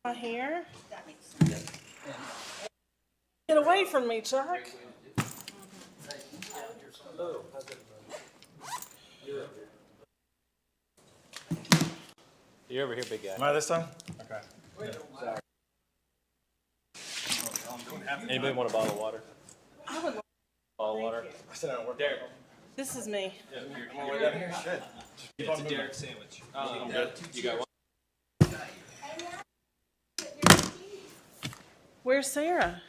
My hair. Get away from me, Chuck. You over here, big guy. Am I this time? Okay. Anybody want a bottle of water? I would. Bottle of water. I said I don't work. Derek. This is me. I'm all the way down here. Shit. Keep It's on a moving. Derek sandwich. I'm good. You got one? Where's Sarah?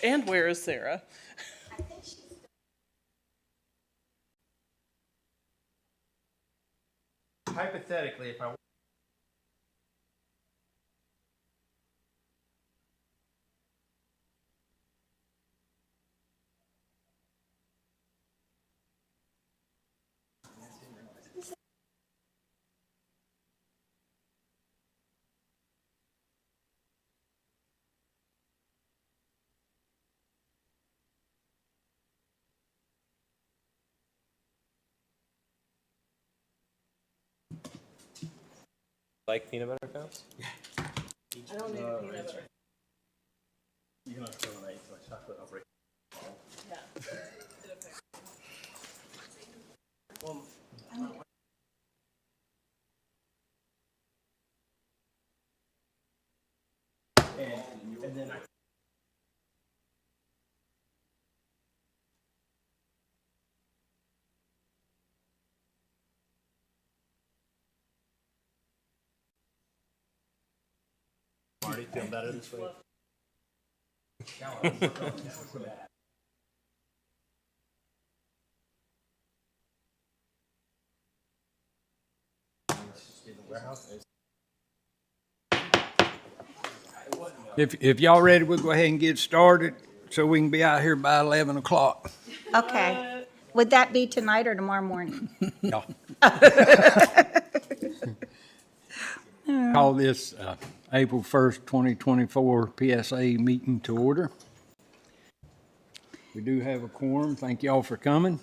And where is Sarah? Hypothetically, if I Like peanut butter cups? I don't need a peanut butter. you can throw an 8 to a chocolate, I'll break. Yeah. And then I. Marty, feel better this week? If y'all ready, we'll go ahead and get started so we can be out here by 11 o'clock. Okay. Would that be tonight or tomorrow morning? No. Call this April 1st, 2024 PSA meeting to order. We do have a quorum. Thank y'all for coming.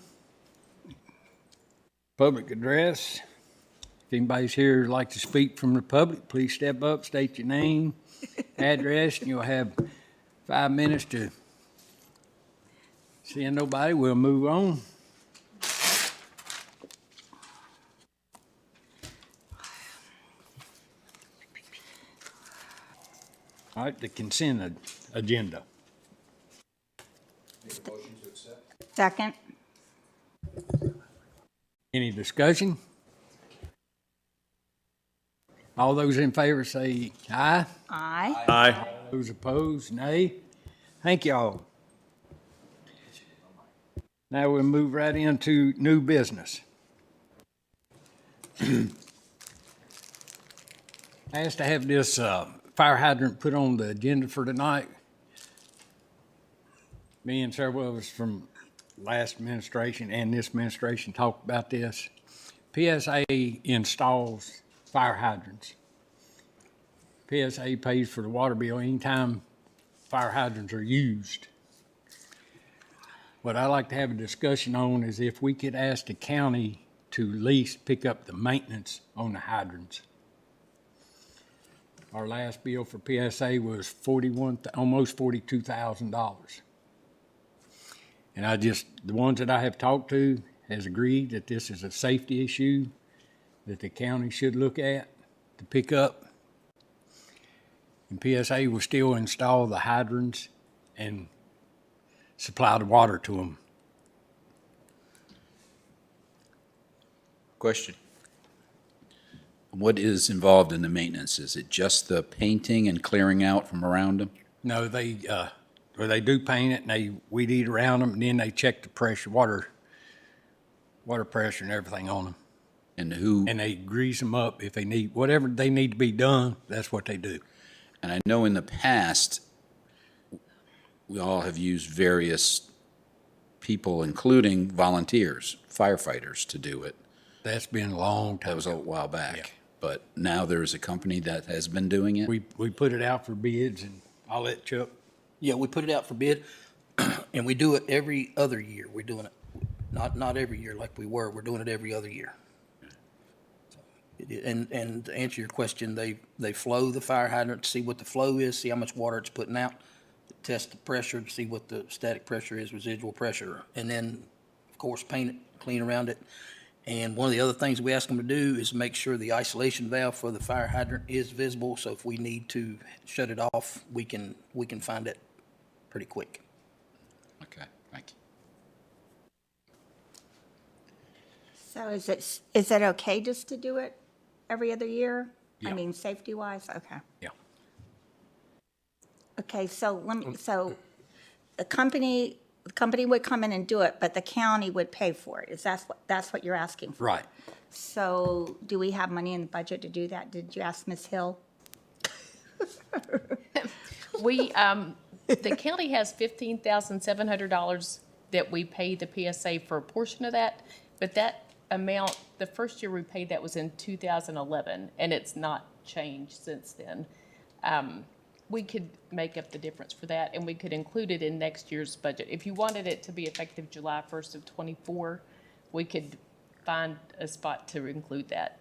Public address. If anybody's here who'd like to speak from the public, please step up, state your name, address, and you'll have 5 minutes to. Seeing nobody, we'll move on. All right, the consent agenda. Second? Any discussion? All those in favor say aye. Aye. Aye. Those opposed, nay. Thank y'all. Now we'll move right into new business. I asked to have this fire hydrant put on the agenda for tonight. Me and several of us from last administration and this administration talked about this. PSA installs fire hydrants. PSA pays for the water bill anytime fire hydrants are used. What I'd like to have a discussion on is if we could ask the county to at least pick up the maintenance on the hydrants. Our last bill for PSA was almost $42,000. And the ones that I have talked to has agreed that this is a safety issue that the county should look at to pick up. And PSA will still install the hydrants and supply the water to them. Question. What is involved in the maintenance? Is it just the painting and clearing out from around them? No, they do paint it and they weed eat around them and then they check the pressure, water pressure and everything on them. And who? And they grease them up if they need, whatever they need to be done, that's what they do. And I know in the past, we all have used various people, including volunteers, firefighters, to do it. That's been a long time. That was a while back. Yeah. But now there's a company that has been doing it? We put it out for bids and I'll let Chuck. Yeah, we put it out for bid, and we do it every other year. We're doing it, not every year like we were. We're doing it every other year. And to answer your question, they flow the fire hydrant to see what the flow is, see how much water it's putting out, test the pressure to see what the static pressure is, residual pressure, and then, of course, paint it, clean around it. And one of the other things we ask them to do is make sure the isolation valve for the fire hydrant is visible, so if we need to shut it off, we can find it pretty quick. Okay, thank you. So is it okay just to do it every other year? I Yeah. mean, safety-wise? Okay. Yeah. Okay, so so the company would come in and do it, but the county would pay for it. That's what you're asking for? Right. So do we have money in the budget to do that? Did you ask Ms. Hill? We, the county has $15,700 that we pay the PSA for a portion of that, but that amount, the first year we paid that was in 2011, and it's not changed since then. We could make up the difference for that, and we could include it in next year's budget. If you wanted it to be effective July 1st of '24, we could find a spot to include that.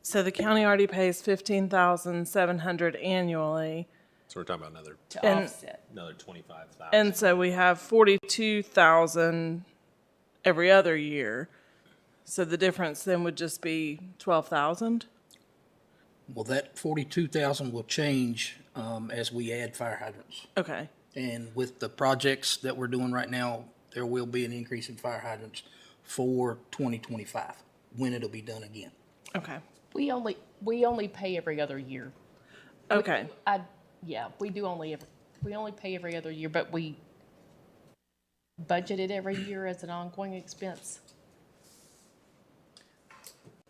So the county already pays $15,700 annually, So we're talking about another To And- offset. another 25,000. and so we have 42,000 every other year. So the difference then would just be 12,000? Well, that 42,000 will change as we add fire hydrants. Okay, And with the projects that we're doing right now, there will be an increase in fire hydrants for 2025, when it'll be done again. okay, We only pay every other year. okay. Yeah, we only pay every other year, but we budget it every year as an ongoing expense.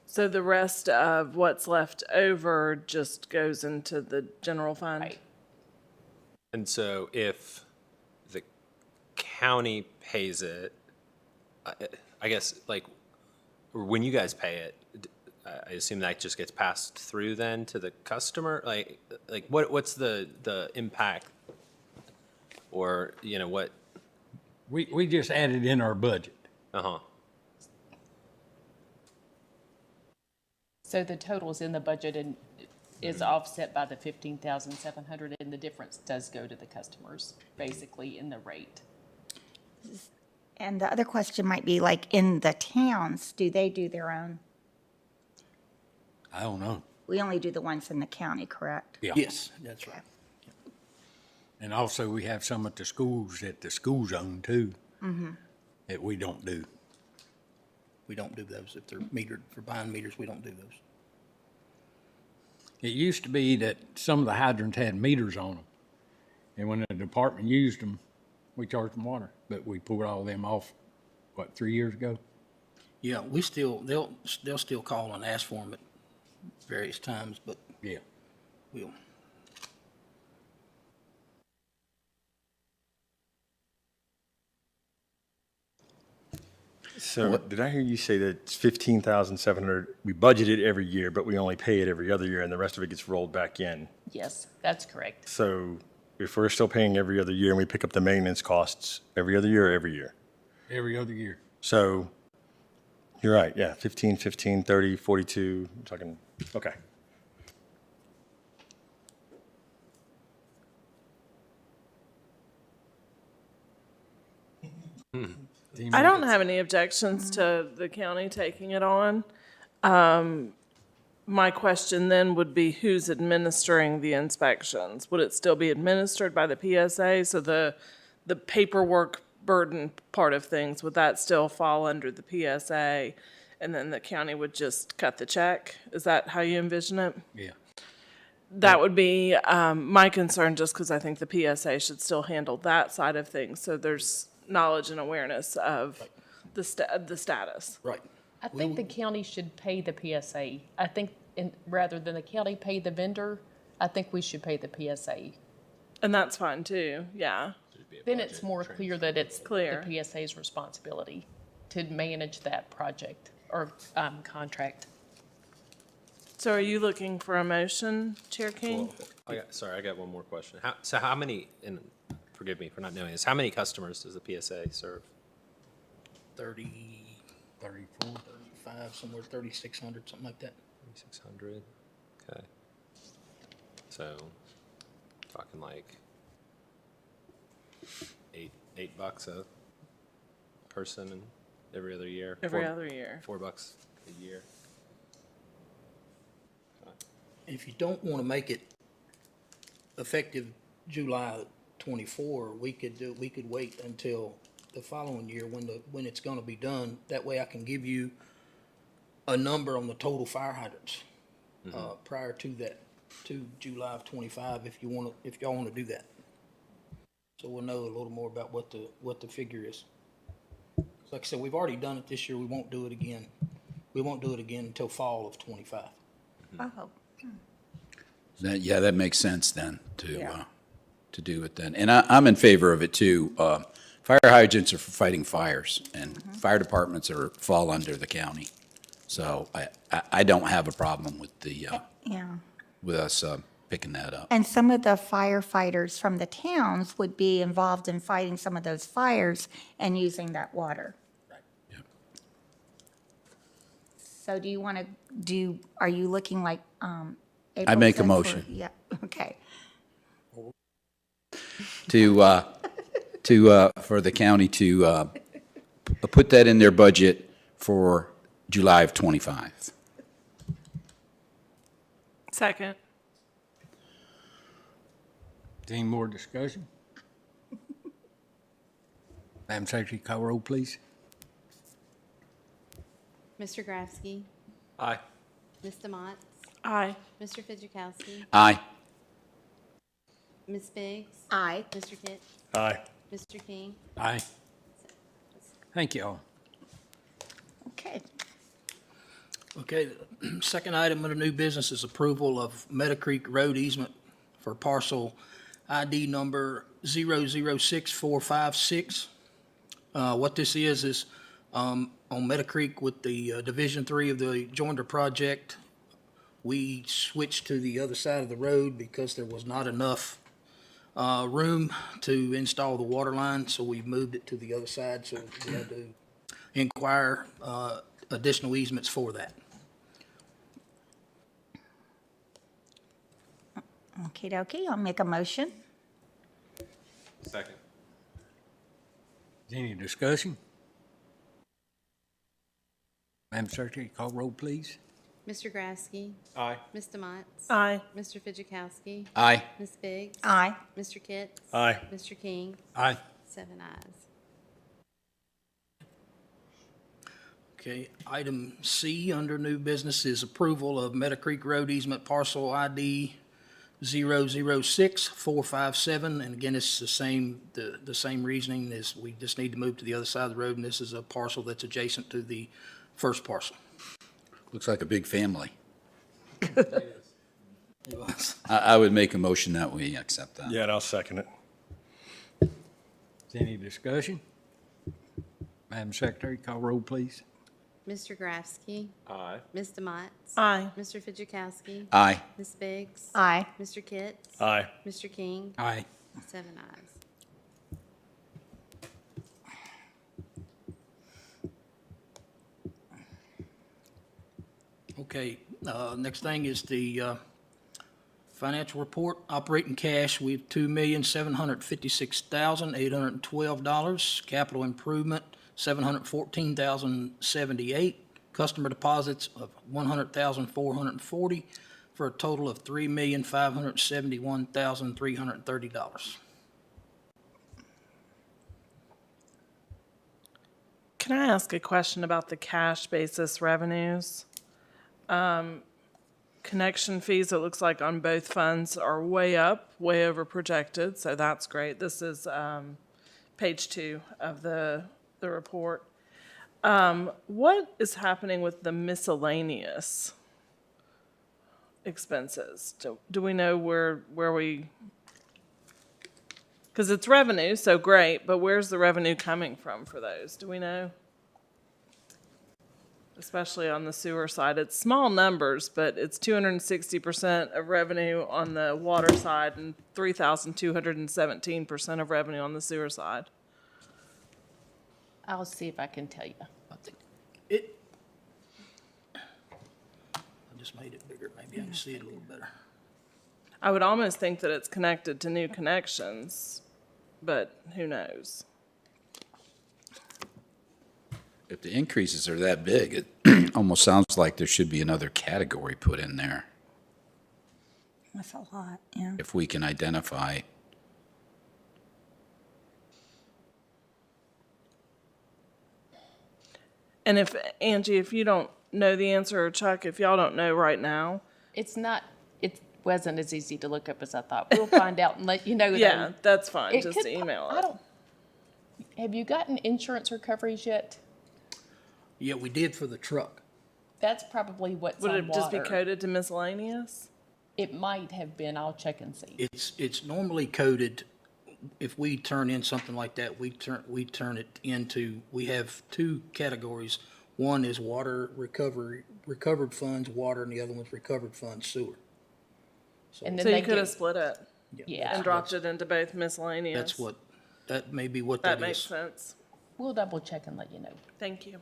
So the rest of what's left over just goes into the general fund? Right. And so if the county pays it, I guess, like, when you guys pay it, I assume that just gets passed through then to the customer? Like what's the impact? Or, what? We just added in our budget. Uh-huh. So the total is in the budget and is offset by the 15,700, and the difference does go to the customers, basically in the rate. And the other question might be, like, in the towns, do they do their own? I don't know. We only do the ones in the county, correct? Yeah. Yes, that's right. And also we have some at the schools that the schools own too. That we don't do. We don't do those. If they're metered, for buying meters, we don't do those. It used to be that some of the hydrants had meters on them. And when the department used them, we charged them water. But we pulled all them off, 3 years ago? Yeah, they'll still call and ask for them at various times, but Yeah. we'll. So did I hear you say that it's 15,700, we budget it every year, but we only pay it every other year and the rest of it gets rolled back in? Yes, that's correct. So if we're still paying every other year and we pick up the maintenance costs every other year or every year? Every other year. So you're right, yeah, 15, 15, 30, 42, I'm talking, okay. I don't have any objections to the county taking it on. My question then would be, who's administering the inspections? Would it still be administered by the PSA? So the paperwork burden part of things, would that still fall under the PSA? And then the county would just cut the check? Is that how you envision it? Yeah. That would be my concern, just because I think the PSA should still handle that side of things. So there's knowledge and awareness of the status. Right. I think the county should pay the PSA. I think, rather than the county pay the vendor, I think we should pay the PSA. And that's fine too, yeah. Then it's more clear that it's Clear. the PSA's responsibility to manage that project or contract. So are you looking for a motion, Chair King? I got one more question. How many, and forgive me for not knowing this, how many customers does the PSA serve? 34. 35, somewhere 3,600, something like that. 3,600. Okay. So, talking like $8 a person and every other year. Every other year. $4 a year. If you don't want to make it effective July 24, we could wait until the following year when it's going to be done. That way I can give you a number on the total fire hydrants prior to that, to July of 25, if y'all want to do that. So we'll know a little more about what the figure is. Like I said, we've already done it this year. We won't do it again. We won't do it again until fall of 25. Oh, That makes sense then Yeah. to do it then. And I'm in favor of it too. Fire hydrants are for fighting fires, and fire departments fall under the county. So I don't have a problem with yeah. with us picking that up. And some of the firefighters from the towns would be involved in fighting some of those fires and using that water. Yeah. So do you want to are you looking like, April I make a said for- motion. Yeah, okay. For the county to put that in their budget for July of 25. Second. Any more discussion? Madam Secretary, call roll, please. Mr. Grafsky, Aye. Ms. Demott, Aye. Mr. Fidzikowski, Aye. Ms. Biggs, Aye. Mr. Kitt, Aye. Mr. King. Aye. Thank you all. Okay. Okay, the second item under new business is approval of Meadow Creek Road easement for parcel ID number 006456. What this is on Meadow Creek with the Division 3 of the Joinder project, we switched to the other side of the road because there was not enough room to install the water line, so we moved it to the other side, so we had to inquire additional easements for that. Okey dokey, I'll make a motion. Second. Any discussion? Madam Secretary, call roll, please. Mr. Grafsky, Aye. Ms. Demott, Aye. Mr. Fidzikowski, Aye. Ms. Biggs. Aye. Mr. Kitt. Aye. Mr. King, Aye. 7 ayes. Okay, item C under new business is approval of Meadow Creek Road easement parcel ID 006457. And again, it's the same reasoning as we just need to move to the other side of the road, and this is a parcel that's adjacent to the first parcel. Looks like a big family. I would make a motion that we accept that. Yeah, and I'll second it. Any discussion? Madam Secretary, call roll, please. Mr. Grafsky, Aye. Ms. Demott, Aye. Mr. Fidzikowski, Aye. Ms. Biggs. Aye. Mr. Kitt. Aye. Mr. King, Aye. 7 ayes. Okay, next thing is the financial report. Operating cash, we have $2,756,812. Capital improvement, $714,078. Customer deposits of $100,440 for a total of $3,571,330. Can I ask a question about the cash basis revenues? Connection fees, it looks like on both funds are way up, way over projected, so that's great. This is page 2 of the report. What is happening with the miscellaneous expenses? Do we know where we, because it's revenue, so great, but where's the revenue coming from for those? Do we know? Especially on the sewer side. It's small numbers, but it's 260% of revenue on the water side and 3,217% of revenue on the sewer side. I'll see if I can tell you. I think just made it bigger. Maybe I can see it a little better. I would almost think that it's connected to new connections, but who knows? If the increases are that big, it almost sounds like there should be another category put in there That's a lot, yeah. if we can identify. And if, Angie, if you don't know the answer, or Chuck, if y'all don't know right now, It's not, it wasn't as easy to look up as I thought. We'll find out and let you know. yeah, though. that's fine, It just could- email I it. don't, have you gotten insurance recoveries yet? Yeah, we did for the truck. That's probably what's Would on it just be water. coded to miscellaneous? It might have been, I'll check and see. It's normally coded, if we turn in something like that, we turn it into, we have two categories. One is water recovery, recovered funds, water, and the other one's recovered funds, sewer. And then So they you could have get, split it yeah, and dropped it into both miscellaneous. That's what, that may be what That that makes is. sense. we'll double check and let you know. Thank you.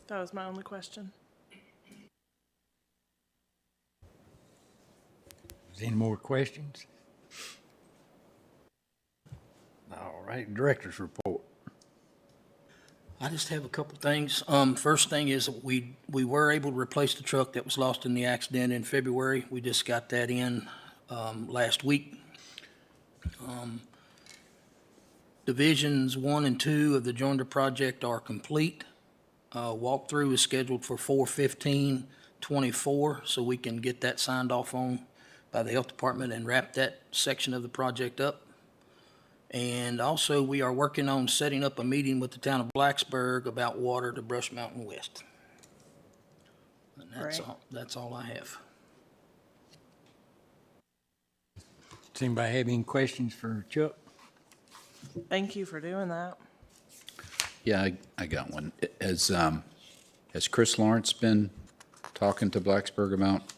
That was my only question. Is there any more questions? All right, director's report. I just have a couple things. First thing is we were able to replace the truck that was lost in the accident in February. We just got that in, last week. Divisions 1 and 2 of the Joinder project are complete. Walkthrough is scheduled for 4/15/24, so we can get that signed off on by the health department and wrap that section of the project up. And also, we are working on setting up a meeting with the town of Blacksburg about water to Brush Mountain West. And Great. that's all I have. Does anybody have any questions for Chuck? Thank you for doing that. Yeah, I got one. Has Chris Lawrence been talking to Blacksburg about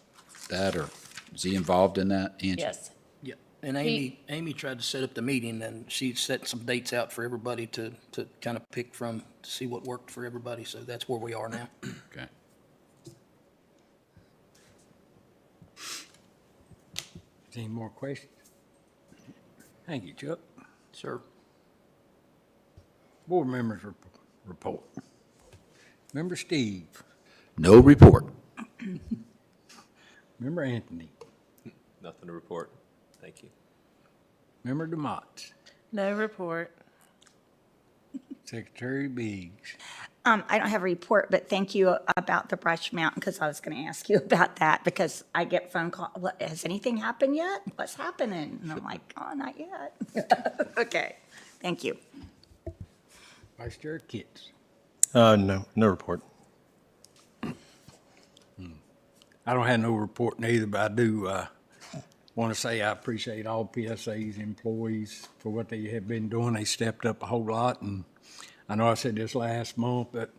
that, or is he involved in that, Angie? Yes. Yeah, and Amy tried to set up the meeting, and she set some dates out for everybody to kind of pick from, to see what worked for everybody, so that's where we are now. Okay. Is there any more questions? Thank you, Chuck. Sir? Board members report. Member Steve. No report. Member Anthony. Nothing to report. Thank you. Member Demott. No report. Secretary Biggs. I don't have a report, but thank you about the Brush Mountain, because I was going to ask you about that, because I get phone call, what, has anything happened yet? What's happening? And I'm like, oh, not yet. Okay, thank you. Vice Chair Kitts. No report. I don't have no report neither, but I do want to say I appreciate all PSA's employees for what they have been doing. They stepped up a whole lot, and I know I said this last month, but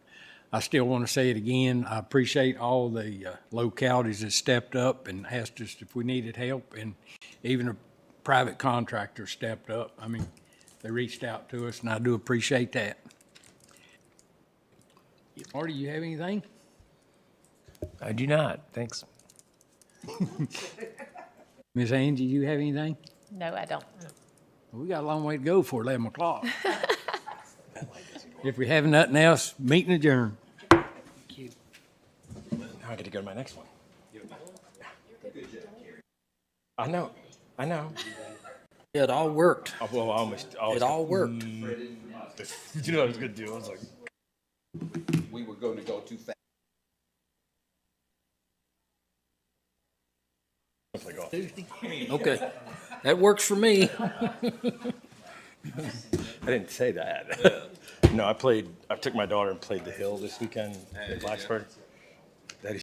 I still want to say it again. I appreciate all the localities that stepped up and asked us if we needed help, and even a private contractor stepped up. I mean, they reached out to us, and I do appreciate that. Marty, you have anything? I do not. Thanks. Miss Angie, you have anything? No, I don't. We got a long way to go for 11 o'clock. If we have nothing else, meeting adjourned. Now I get to go to my next one. I know. Yeah, it all worked. Well, I almost. It all worked. You know what I was gonna do? I was like. We were going to go too fast. Okay, that works for me. I didn't say that. No, I took my daughter and played the hill this weekend in Blacksburg.